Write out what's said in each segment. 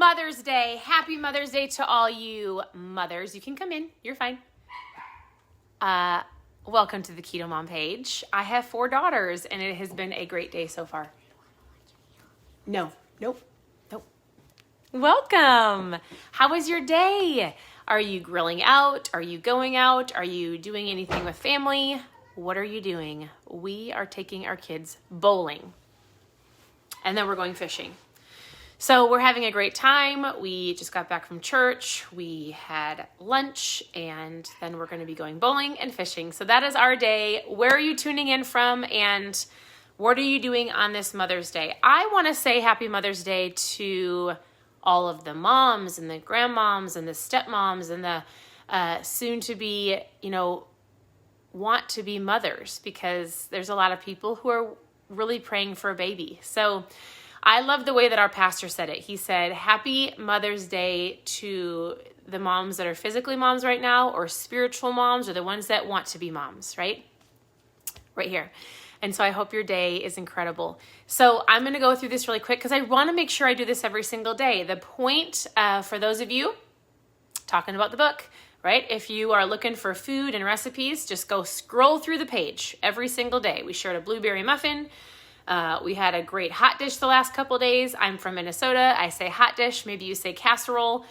Mother's Day. Happy Mother's Day to all you mothers. You can come in. You're fine. Welcome to the Keto Mom page. I have 4 daughters, and it has been a great day so far. Nope. Welcome. How was your day? Are you grilling out? Are you going out? Are you doing anything with family? What are you doing? We are taking our kids bowling, and then we're going fishing. So we're having a great time. We just got back from church. We had lunch, and then we're going to be going bowling and fishing. So that is our day. Where are you tuning in from, and what are you doing on this Mother's Day? I want to say Happy Mother's Day to all of the moms and the grandmoms and the stepmoms and the soon-to-be, want to be mothers, because there's a lot of people who are really praying for a baby. So I love the way that our pastor said it. He said, Happy Mother's Day to the moms that are physically moms right now, or spiritual moms, or the ones that want to be moms, right? Right here. And so I hope your day is incredible. So I'm going to go through this really quick because I want to make sure I do this every single day. The point for those of you talking about the book, right? If you are looking for food and recipes, just go scroll through the page every single day. We shared a blueberry muffin. We had a great hot dish the last couple days. I'm from Minnesota. I say hot dish. Maybe you say casserole.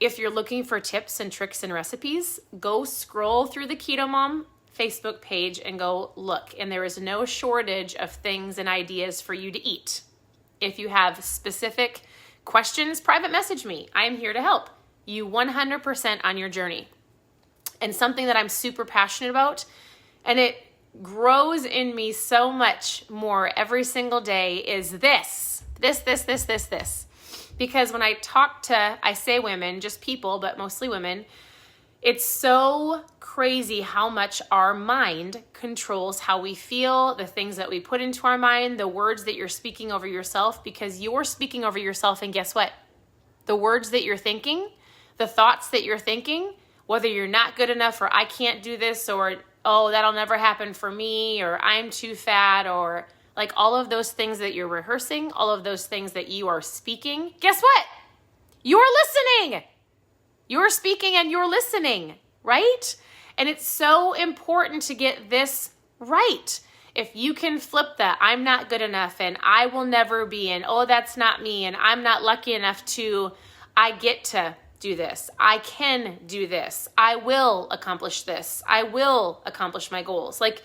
If you're looking for tips and tricks and recipes, go scroll through the Keto Mom Facebook page and go look. And there is no shortage of things and ideas for you to eat. If you have specific questions, private message me. I am here to help you 100% on your journey. And something that I'm super passionate about, and it grows in me so much more every single day, is this. Because when I say women, just people, but mostly women, it's so crazy how much our mind controls how we feel, the things that we put into our mind, the words that you're speaking over yourself, because you're speaking over yourself, and guess what? The words that you're thinking, the thoughts that you're thinking, whether you're not good enough, or I can't do this, or oh, that'll never happen for me, or I'm too fat, or like all of those things that you're rehearsing, all of those things that you are speaking, guess what? You're listening. You're speaking and you're listening, right? And it's so important to get this right. If you can flip that, I'm not good enough, and I will never be, and oh, that's not me, and I'm not lucky enough to, I get to do this. I can do this. I will accomplish this. I will accomplish my goals. Like,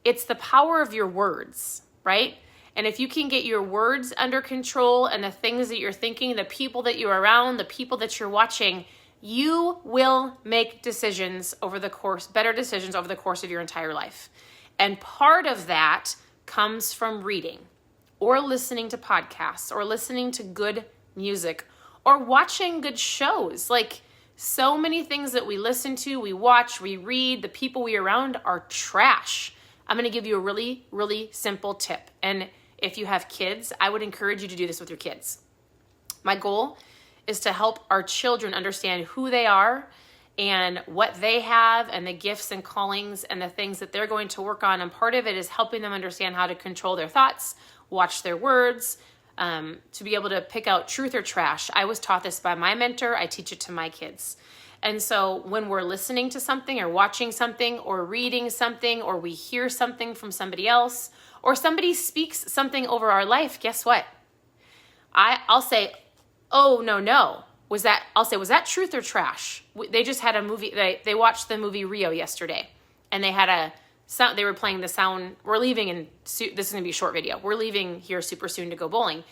it's the power of your words, right? And if you can get your words under control, and the things that you're thinking, the people that you're around, the people that you're watching, you will make better decisions over the course of your entire life. And part of that comes from reading, or listening to podcasts, or listening to good music, or watching good shows. Like, so many things that we listen to, we watch, we read, the people we are around are trash. I'm going to give you a really, really simple tip. And if you have kids, I would encourage you to do this with your kids. My goal is to help our children understand who they are and what they have, and the gifts and callings and the things that they're going to work on. And part of it is helping them understand how to control their thoughts, watch their words, to be able to pick out truth or trash. I was taught this by my mentor. I teach it to my kids. And so when we're listening to something, or watching something, or reading something, or we hear something from somebody else, or somebody speaks something over our life, guess what? I'll say, oh, no. Was that truth or trash? They just had a movie. They watched the movie Rio yesterday, and they had they were playing the sound. We're leaving, and this is going to be a short video. We're leaving here super soon to go bowling.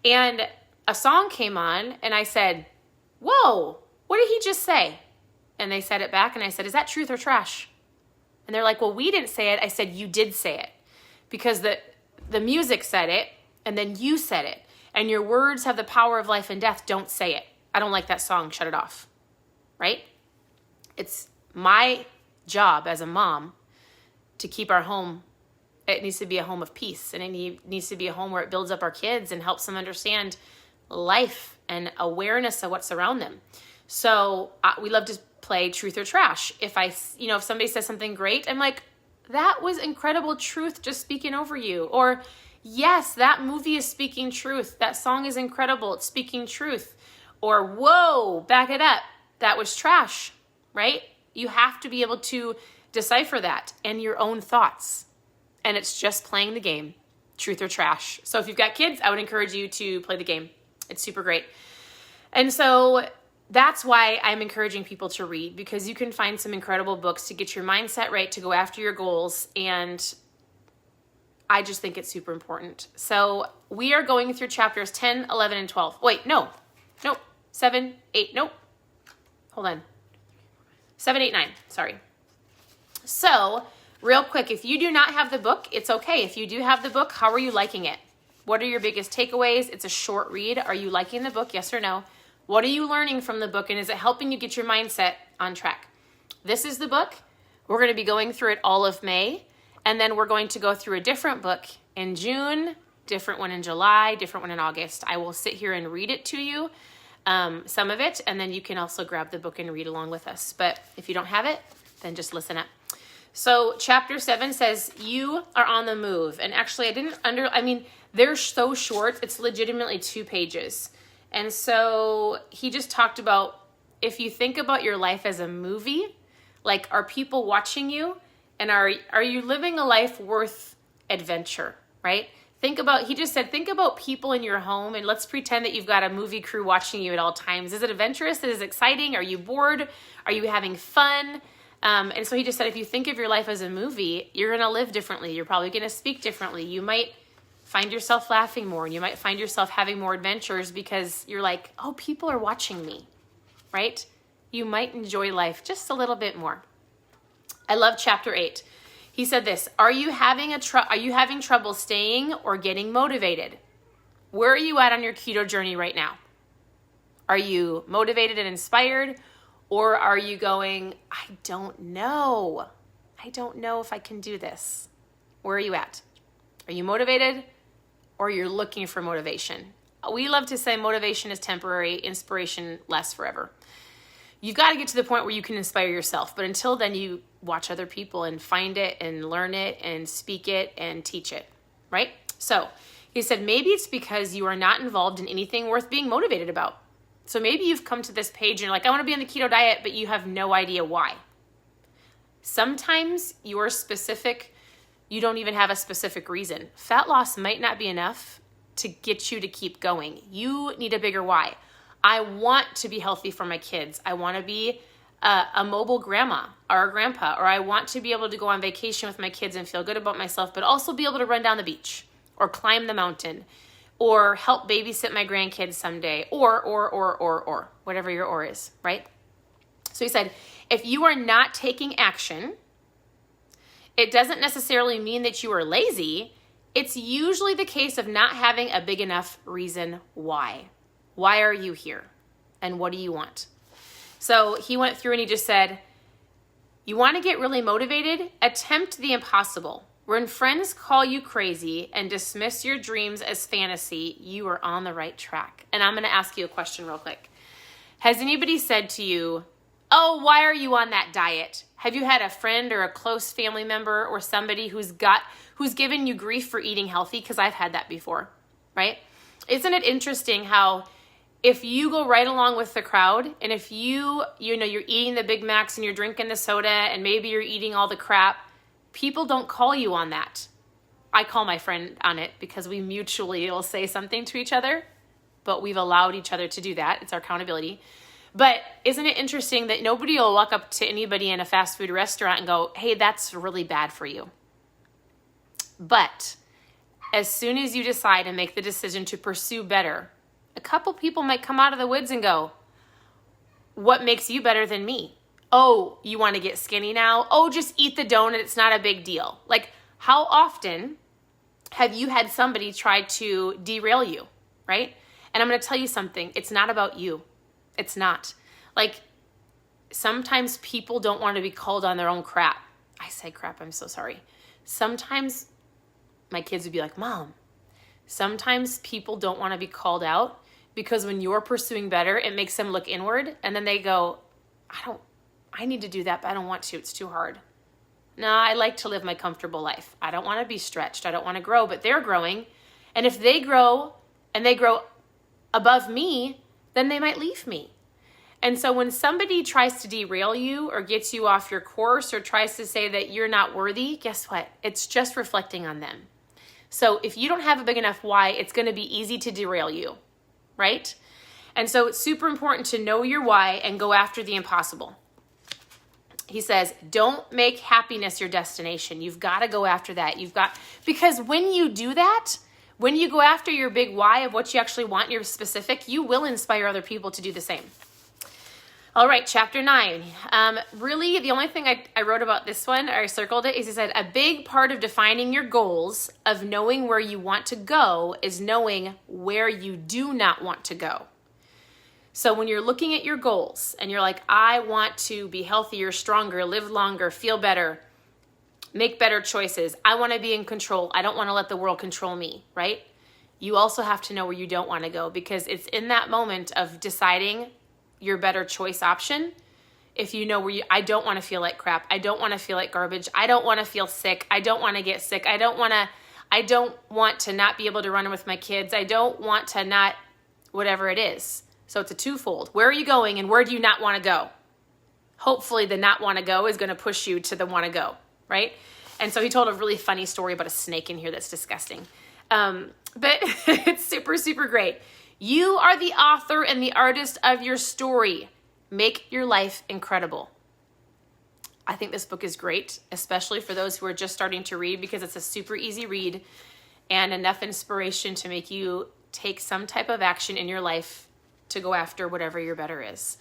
And a song came on, and I said, whoa, what did he just say? And they said it back, and I said, is that truth or trash? And they're like, well, we didn't say it. I said, you did say it, because the music said it, and then you said it. And your words have the power of life and death. Don't say it. I don't like that song. Shut it off. Right? It's my job as a mom to keep our home. It needs to be a home of peace. And it needs to be a home where it builds up our kids and helps them understand life and awareness of what's around them. So we love to play truth or trash. If somebody says something great, I'm like, that was incredible truth just speaking over you. Or, yes, that movie is speaking truth. That song is incredible. It's speaking truth. or whoa, back it up, that was trash, right? You have to be able to decipher that and your own thoughts. And it's just playing the game, truth or trash. So if you've got kids, I would encourage you to play the game. It's super great. And so that's why I'm encouraging people to read, because you can find some incredible books to get your mindset right, to go after your goals. And I just think it's super important. So we are going through chapters 10, 11, and 12. Wait, no, 7, 8, nope. Hold on. 7, 8, 9, sorry. So real quick, if you do not have the book, it's okay. If you do have the book, how are you liking it? What are your biggest takeaways? It's a short read. Are you liking the book? Yes or no? What are you learning from the book, and is it helping you get your mindset on track? This is the book. We're going to be going through it all of May, and then we're going to go through a different book in June, different one in July, different one in August. I will sit here and read it to you, some of it, and then you can also grab the book and read along with us. But if you don't have it, then just listen up. So chapter 7 says, you are on the move. And actually they're so short, it's legitimately 2 pages. And so he just talked about, if you think about your life as a movie, like, are people watching you? And are you living a life worth adventure, right? He just said, think about people in your home, and let's pretend that you've got a movie crew watching you at all times. Is it adventurous? Is it exciting? Are you bored? Are you having fun? And so he just said, if you think of your life as a movie, you're going to live differently. You're probably going to speak differently. You might find yourself laughing more, and you might find yourself having more adventures because you're like, oh, people are watching me, right? You might enjoy life just a little bit more. I love chapter 8. He said this, are you having trouble staying or getting motivated? Where are you at on your keto journey right now? Are you motivated and inspired? Or are you going, I don't know if I can do this? Where are you at? Are you motivated, or you're looking for motivation? We love to say motivation is temporary, inspiration lasts forever. You've got to get to the point where you can inspire yourself. But until then, you watch other people and find it and learn it and speak it and teach it, right? So he said, maybe it's because you are not involved in anything worth being motivated about. So maybe you've come to this page and you're like, I want to be on the keto diet, but you have no idea why. Sometimes you don't even have a specific reason. Fat loss might not be enough to get you to keep going. You need a bigger why. I want to be healthy for my kids. I want to be a mobile grandma or a grandpa, or I want to be able to go on vacation with my kids and feel good about myself, but also be able to run down the beach or climb the mountain or help babysit my grandkids someday, or whatever your or is, right? So he said, if you are not taking action, it doesn't necessarily mean that you are lazy. It's usually the case of not having a big enough reason why. Why are you here? And what do you want? So he went through and he just said, you want to get really motivated? Attempt the impossible. When friends call you crazy and dismiss your dreams as fantasy, you are on the right track. And I'm going to ask you a question real quick. Has anybody said to you, oh, why are you on that diet? Have you had a friend or a close family member or somebody who's given you grief for eating healthy? Because I've had that before, right? Isn't it interesting how if you go right along with the crowd, and if you're eating the Big Macs and you're drinking the soda and maybe you're eating all the crap, people don't call you on that. I call my friend on it because we mutually will say something to each other, but we've allowed each other to do that. It's our accountability. But isn't it interesting that nobody will walk up to anybody in a fast food restaurant and go, hey, that's really bad for you. But as soon as you decide and make the decision to pursue better, a couple people might come out of the woods and go, what makes you better than me? Oh, you want to get skinny now? Oh, just eat the donut. It's not a big deal. Like, how often have you had somebody try to derail you, right? And I'm going to tell you something. It's not about you. It's not. Like, sometimes people don't want to be called on their own crap. I say crap. I'm so sorry. Sometimes my kids would be like, Mom, sometimes people don't want to be called out because when you're pursuing better, it makes them look inward. And then they go, I need to do that, but I don't want to. It's too hard. No, I like to live my comfortable life. I don't want to be stretched. I don't want to grow, but they're growing. And if they grow and they grow above me, then they might leave me. And so when somebody tries to derail you or gets you off your course or tries to say that you're not worthy, guess what? It's just reflecting on them. So if you don't have a big enough why, it's going to be easy to derail you, right? And so it's super important to know your why and go after the impossible. He says, don't make happiness your destination. You've got to go after that. Because when you do that, when you go after your big why of what you actually want, your specific, you will inspire other people to do the same. All right, chapter 9. Really, the only thing I wrote about this one, or I circled it, is he said, a big part of defining your goals, of knowing where you want to go, is knowing where you do not want to go. So when you're looking at your goals and you're like, I want to be healthier, stronger, live longer, feel better, make better choices. I want to be in control. I don't want to let the world control me, right? You also have to know where you don't want to go, because it's in that moment of deciding your better choice option. If you know where I don't want to feel like crap. I don't want to feel like garbage. I don't want to feel sick. I don't want to get sick. I don't want to not be able to run with my kids. I don't want to not, whatever it is. So it's a twofold. Where are you going and where do you not want to go? Hopefully the not want to go is going to push you to the want to go, right? And so he told a really funny story about a snake in here that's disgusting. But it's super, super great. You are the author and the artist of your story. Make your life incredible. I think this book is great, especially for those who are just starting to read, because it's a super easy read and enough inspiration to make you take some type of action in your life to go after whatever your better is.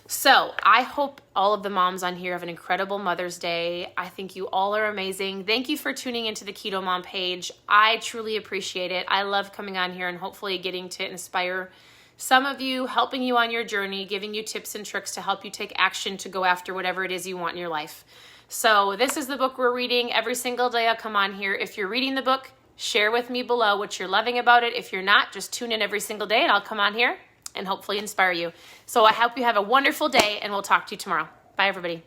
So I hope all of the moms on here have an incredible Mother's Day. I think you all are amazing. Thank you for tuning into the Keto Mom page. I truly appreciate it. I love coming on here and hopefully getting to inspire some of you, helping you on your journey, giving you tips and tricks to help you take action to go after whatever it is you want in your life. So this is the book we're reading. Every single day I'll come on here. If you're reading the book, share with me below what you're loving about it. If you're not, just tune in every single day and I'll come on here and hopefully inspire you. So I hope you have a wonderful day, and we'll talk to you tomorrow. Bye, everybody.